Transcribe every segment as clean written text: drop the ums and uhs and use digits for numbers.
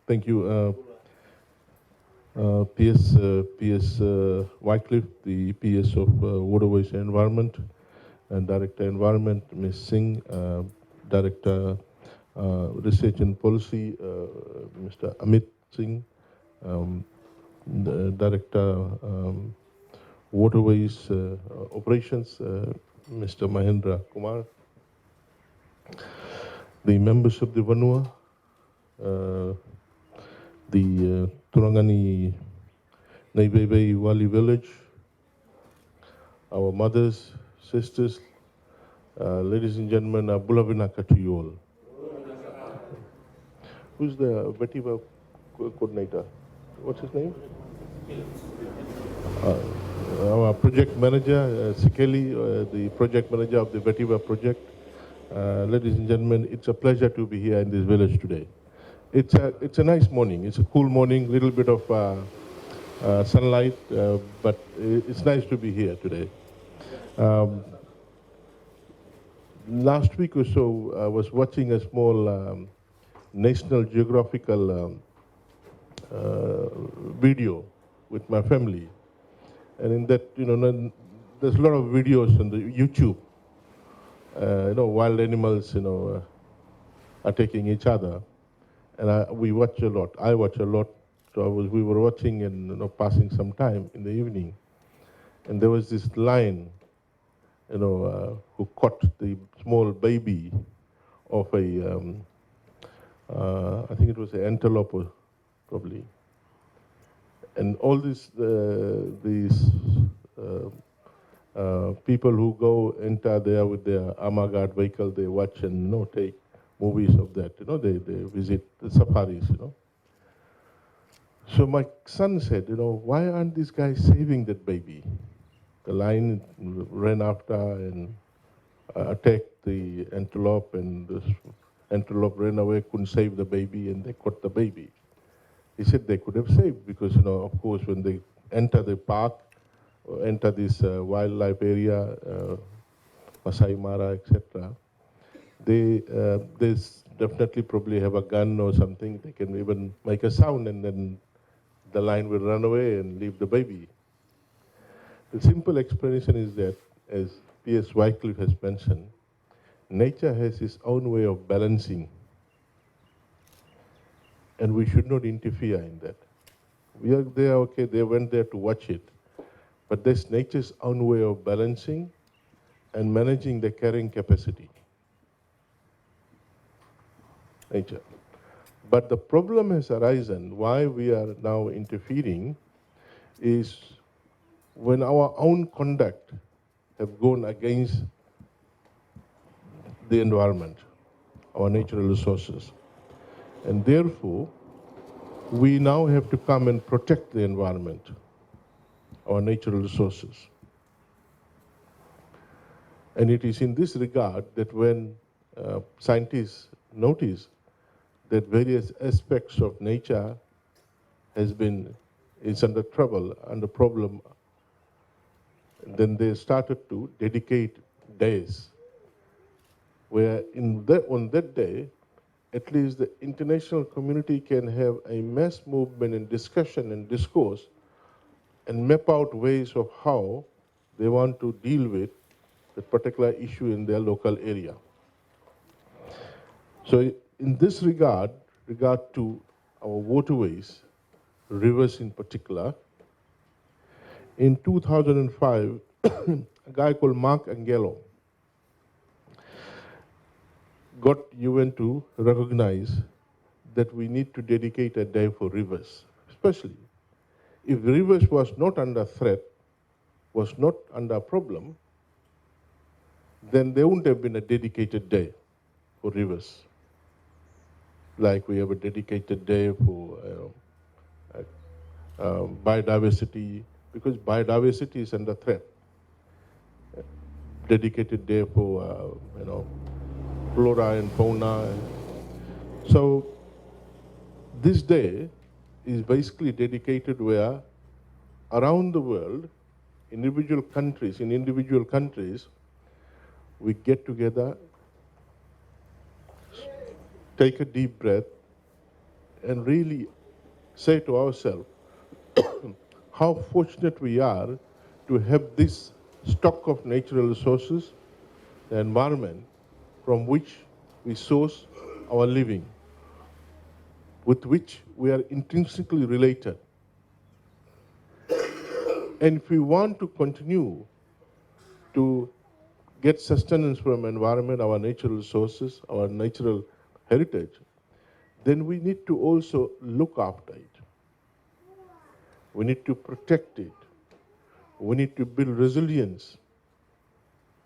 Thank you. PS Wycliffe, the PS of Waterways and Environment, and Director Environment, Ms. Singh, Director Research and Policy, Mr. Amit Singh, um, the Director Waterways Operations, Mr. Mahendra Kumar, the members of the Vanua, the Turangani Naiveiveiwali village, our mothers, sisters, ladies and gentlemen, Bulavinaka to you all. Who's the Vetiva coordinator? What's his name? Our project manager, Sikeli, the project manager of the Vetiva project. Ladies and gentlemen, it's a pleasure to be here in this village today. It's a nice morning. It's a cool morning, little bit of sunlight, but it's nice to be here today. Last week or so, I was watching a small National Geographical video with my family, and in that, there's a lot of videos on the YouTube. Wild animals, are taking each other, and we watch a lot. I watch a lot. So we were watching and passing some time in the evening, and there was this lion, who caught the small baby of a, I think it was an antelope, probably. And all these people who enter there with their armor guard vehicle, they watch and take movies of that. They visit the safaris. So my son said, why aren't these guys saving that baby? The lion ran after and attacked the antelope, and the antelope ran away, couldn't save the baby, and they caught the baby. He said they could have saved because, of course, when they enter the park, or enter this wildlife area, Masai Mara, etc., they definitely probably have a gun or something. They can even make a sound, and then the lion will run away and leave the baby. The simple explanation is that, as P.S. Wycliffe has mentioned, nature has its own way of balancing, and we should not interfere in that. We are there, okay, they went there to watch it, but there's nature's own way of balancing and managing the carrying capacity. Nature. But the problem has arisen, why we are now interfering, is when our own conduct have gone against the environment, our natural resources. And therefore, we now have to come and protect the environment, our natural resources. And it is in this regard that when scientists notice that various aspects of nature is under trouble, under problem, then they started to dedicate days where on that day, at least the international community can have a mass movement and discussion and discourse and map out ways of how they want to deal with the particular issue in their local area. So in this regard to our waterways, rivers in particular, in 2005, a guy called Mark Angelo got UN to recognize that we need to dedicate a day for rivers, especially if rivers was not under threat, was not under problem, then there wouldn't have been a dedicated day for rivers. Like we have a dedicated day for biodiversity, because biodiversity is under threat. Dedicated day for, flora and fauna. So this day is basically dedicated where around the world, in individual countries, we get together, take a deep breath, and really say to ourselves how fortunate we are to have this stock of natural resources, the environment from which we source our living, with which we are intrinsically related. And if we want to continue to get sustenance from environment, our natural resources, our natural heritage, then we need to also look after it. We need to protect it. We need to build resilience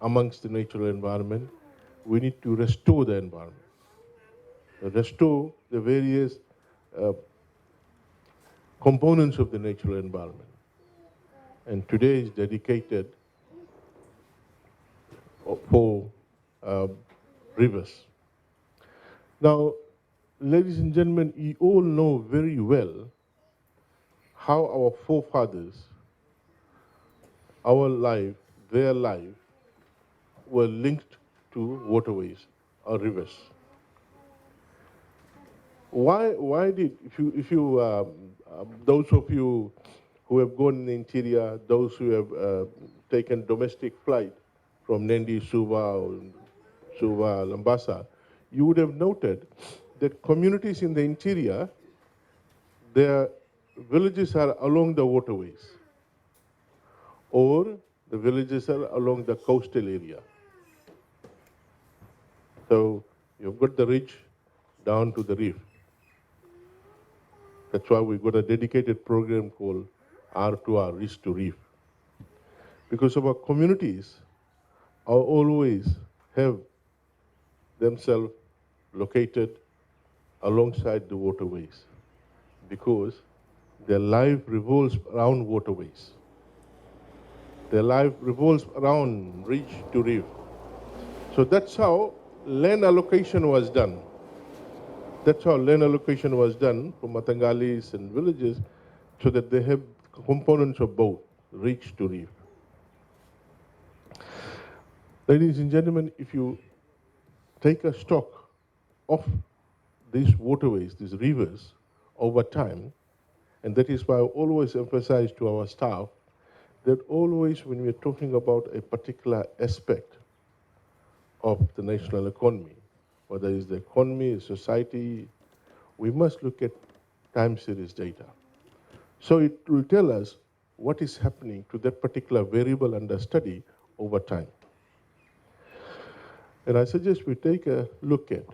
amongst the natural environment. We need to restore the environment, restore the various uh, components of the natural environment. And today is dedicated for uh, rivers. Now, ladies and gentlemen, you all know very well how our forefathers, our life, their life, were linked to waterways or rivers. Why did, those of you who have gone in the interior, those who have taken domestic flight from Nendi, Suva, Lambasa, you would have noted that communities in the interior, their villages are along the waterways, or the villages are along the coastal area. So you've got the ridge down to the reef. That's why we've got a dedicated program called R2R, Reach to Reef. Because our communities are always have themselves located alongside the waterways, because their life revolves around waterways. Their life revolves around reach to reef. So that's how land allocation was done. That's how land allocation was done for Matangalis and villages, so that they have components of both, reach to reef. Ladies and gentlemen, if you take a stock of these waterways, these rivers, over time, and that is why I always emphasize to our staff that always when we're talking about a particular aspect of the national economy, whether it's the economy, society, we must look at time series data. So it will tell us what is happening to that particular variable under study over time. And I suggest we take a look at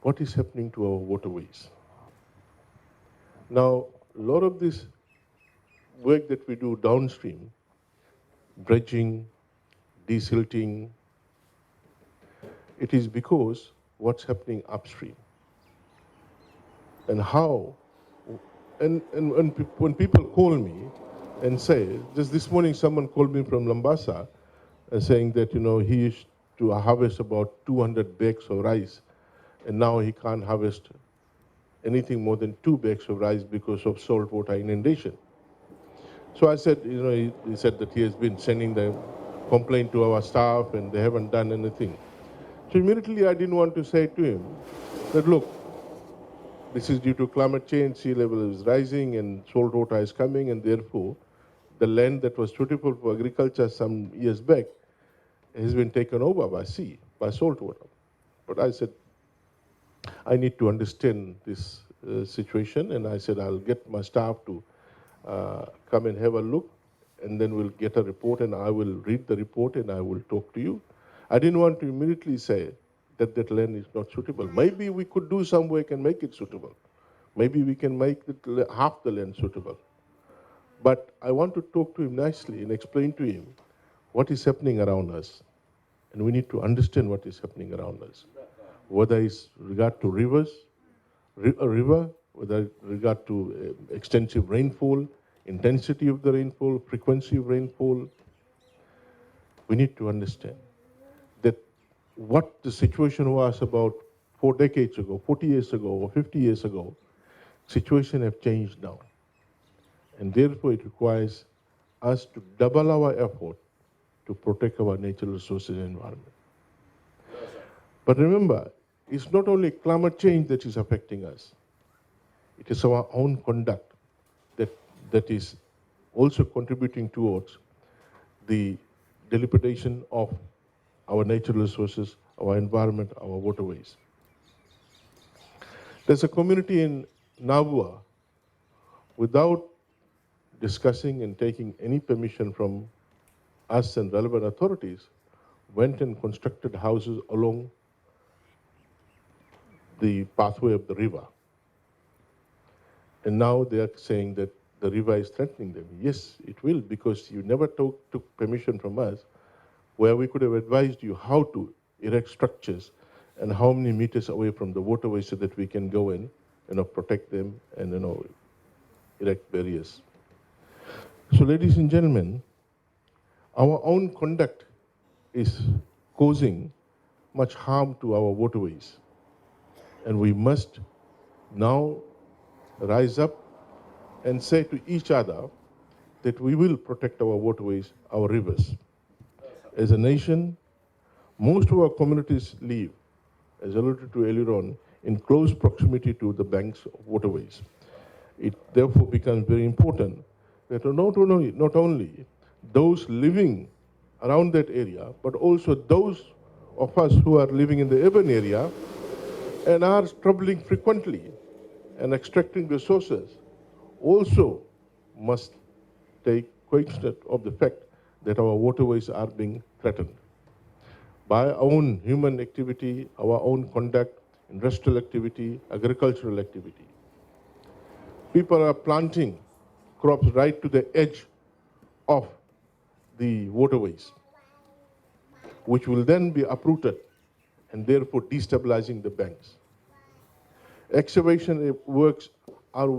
what is happening to our waterways. Now, a lot of this work that we do downstream, dredging, desilting, it is because what's happening upstream. And how, and when people call me and say, just this morning someone called me from Lambasa and saying that, he used to harvest about 200 bags of rice, and now he can't harvest anything more than 2 bags of rice because of saltwater inundation. So I said, he said that he has been sending the complaint to our staff and they haven't done anything. So immediately I didn't want to say to him that, look, this is due to climate change, sea level is rising and saltwater is coming, and therefore the land that was suitable for agriculture some years back has been taken over by sea, by saltwater. But I said, I need to understand this situation, and I said, I'll get my staff to come and have a look, and then we'll get a report, and I will read the report, and I will talk to you. I didn't want to immediately say that that land is not suitable. Maybe we could do some work and make it suitable. Maybe we can make half the land suitable. But I want to talk to him nicely and explain to him what is happening around us. And we need to understand what is happening around us. Whether it's regard to rivers, a river, whether regard to extensive rainfall, intensity of the rainfall, frequency of rainfall, we need to understand that what the situation was about 4 decades ago, 40 years ago, or 50 years ago, situation have changed now. And therefore it requires us to double our effort to protect our natural resources and environment. But remember, it's not only climate change that is affecting us, it is our own conduct that, that is also contributing towards the dilapidation of our natural resources, our environment, our waterways. There's a community in Navua, without discussing and taking any permission from us and relevant authorities, went and constructed houses along the pathway of the river. And now they are saying that the river is threatening them. Yes, it will, because you never took permission from us, where we could have advised you how to erect structures and how many meters away from the waterway so that we can go in, protect them and, erect barriers. So, ladies and gentlemen, our own conduct is causing much harm to our waterways. And we must now rise up and say to each other that we will protect our waterways, our rivers. As a nation, most of our communities live, as alluded to earlier on, in close proximity to the banks of waterways. It therefore becomes very important that not only those living around that area, but also those of us who are living in the urban area and are traveling frequently and extracting resources also must take cognizance of the fact that our waterways are being threatened by our own human activity, our own conduct, industrial activity, agricultural activity. People are planting crops right to the edge of the waterways, which will then be uprooted and therefore destabilizing the banks. Excavation works are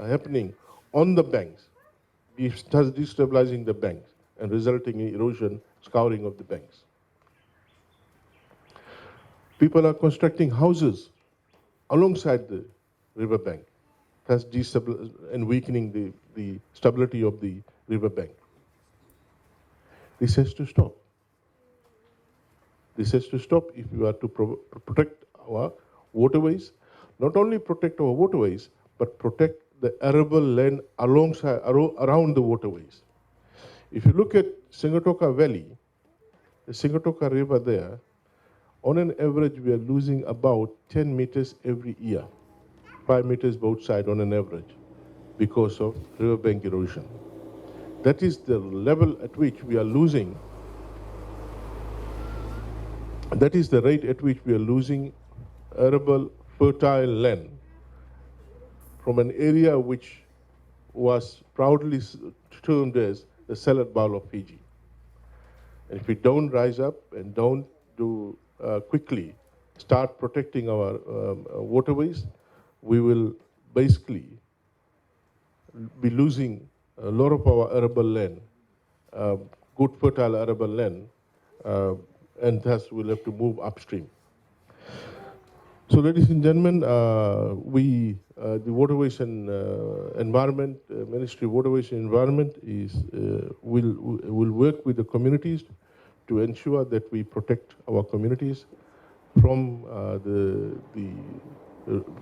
happening on the banks, thus destabilizing the banks and resulting in erosion, scouring of the banks. People are constructing houses alongside the riverbank, thus and weakening the stability of the riverbank. This has to stop. This has to stop if we are to protect our waterways. Not only protect our waterways, but protect the arable land around the waterways. If you look at Singatoka Valley, the Singatoka River there, on an average, we are losing about 10 meters every year, 5 meters both sides on an average, because of riverbank erosion. That is the level at which we are losing. That is the rate at which we are losing arable, fertile land from an area which was proudly termed as the salad bowl of Fiji. And if we don't rise up and don't do quickly start protecting our waterways, we will basically be losing a lot of our arable land, good fertile arable land, and thus we'll have to move upstream. So, ladies and gentlemen, the Waterways and Environment, Ministry of Waterways and Environment will work with the communities to ensure that we protect our communities from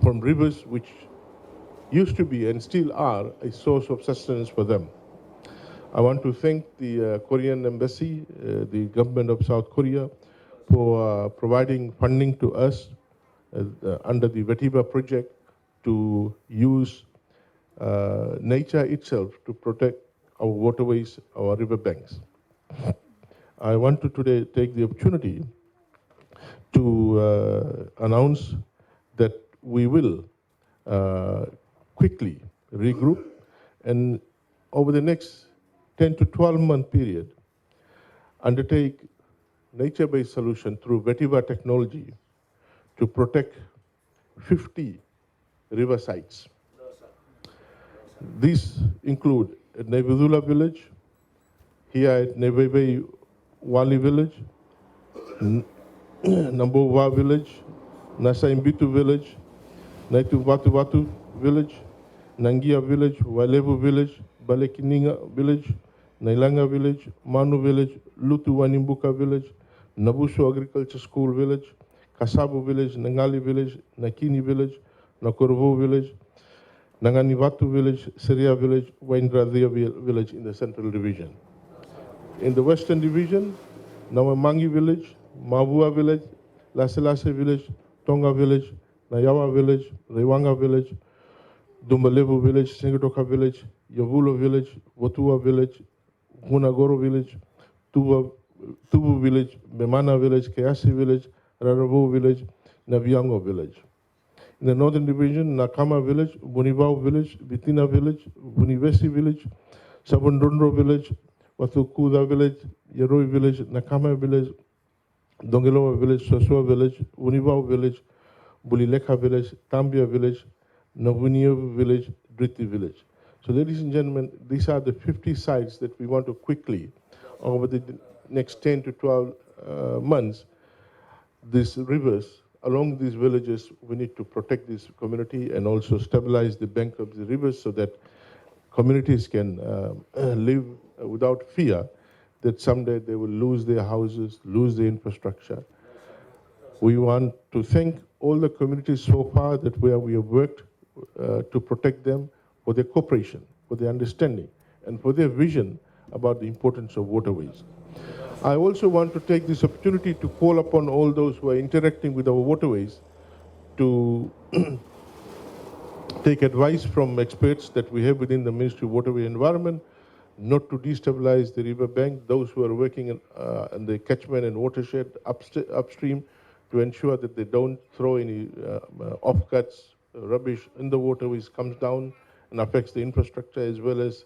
from rivers which used to be and still are a source of sustenance for them. I want to thank the Korean Embassy, the government of South Korea, for providing funding to us under the Wainibuka project to use nature itself to protect our waterways, our riverbanks. I want to today take the opportunity to announce that we will quickly regroup and over the next 10 to 12 month period undertake nature-based solution through Wainibuka technology to protect 50 river sites. These include at Naiveiveiwali village, here at Naiveiveiwali village, Nambowa village, Nasaimbitu village, Naituvatu village, Nangia village, Tailevu village, Balekininga village, Nailanga village, Manu village, Lutu Wainibuka village, Nabuso Agriculture School village, Kasabu village, Nangali village, Nakini village, Nakorvo village, Nanganivatu village, Seria village, Waindrathia village in the central division. In the western division, Namamangi village, Mavua village, Laselase village, Tonga village, Nayawa village, Rewanga village, Dumbalevu village, Singatoka village, Yavulo village, Watua village, Hunagoro village, Tubu village, Memana village, Keasi village, Raravo village, Naviango village. In the northern division, Nakama village, Bunivao village, Bitina village, Bunivesi village, Sabundondro village, Watukuda village, Yeroi village, Nakama village, Dongeloa village, Sosua village, Bunivao village, Bulileka village, Tambia village, Novunio village, Driti village. So ladies and gentlemen, these are the 50 sites that we want to quickly, over the next 10 to 12 months, these rivers, along these villages, we need to protect this community and also stabilize the bank of the rivers so that communities can live without fear that someday they will lose their houses, lose their infrastructure. We want to thank all the communities so far that where we have worked to protect them for their cooperation, for their understanding, and for their vision about the importance of waterways. I also want to take this opportunity to call upon all those who are interacting with our waterways to take advice from experts that we have within the Ministry of Waterway Environment, not to destabilize the riverbank, those who are working in the catchment and watershed upstream, to ensure that they don't throw any offcuts, rubbish in the waterways comes down and affects the infrastructure as well as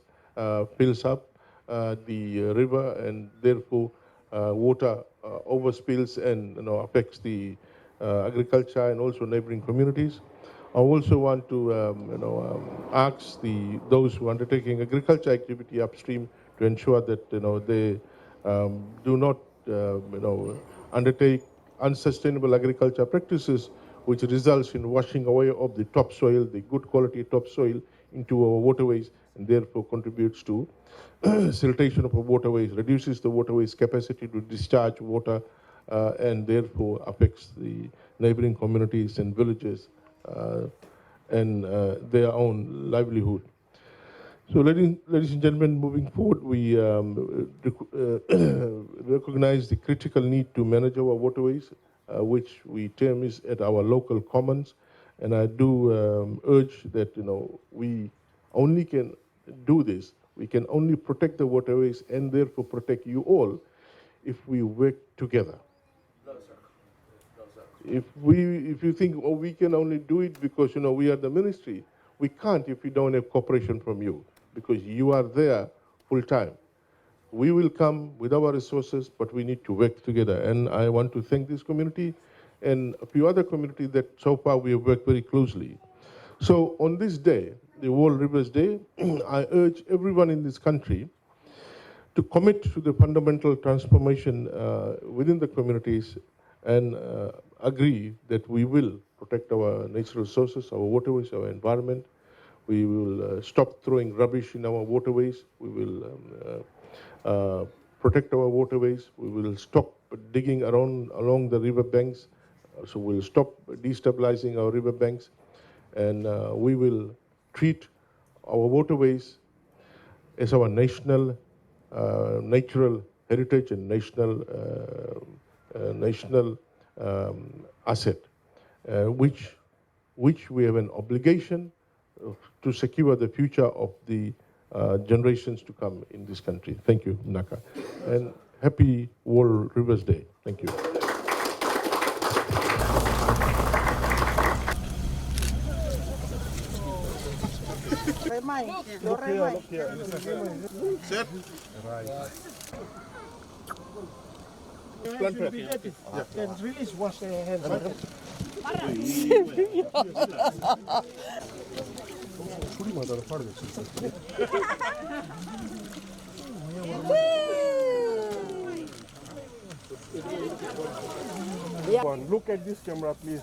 fills up the river, and therefore water overspills and affects the agriculture and also neighboring communities. I also want to ask those who are undertaking agriculture activity upstream to ensure that they do not undertake unsustainable agriculture practices which results in washing away of the topsoil, the good quality topsoil, into our waterways, and therefore contributes to siltation of our waterways, reduces the waterways' capacity to discharge water, and therefore affects the neighboring communities and villages and their own livelihood. So, ladies and gentlemen, moving forward, we recognize the critical need to manage our waterways, which we term is at our local commons. And I do urge that we only can do this. We can only protect the waterways and therefore protect you all if we work together. If you think, oh, we can only do it because we are the ministry, we can't if we don't have cooperation from you, because you are there full time. We will come with our resources, but we need to work together. And I want to thank this community and a few other communities that so far we have worked very closely. So on this day, the World Rivers Day, I urge everyone in this country to commit to the fundamental transformation within the communities and agree that we will protect our natural resources, our waterways, our environment. We will stop throwing rubbish in our waterways. We will protect our waterways. We will stop digging along the river banks. So we'll stop destabilizing our river banks. And we will treat our waterways as our national natural heritage and national asset, which we have an obligation to secure the future of the generations to come in this country. Thank you, Naka. And happy World Rivers Day. Thank you. Look here. Set. Right. Can release, wash their hands. Look at this camera, please.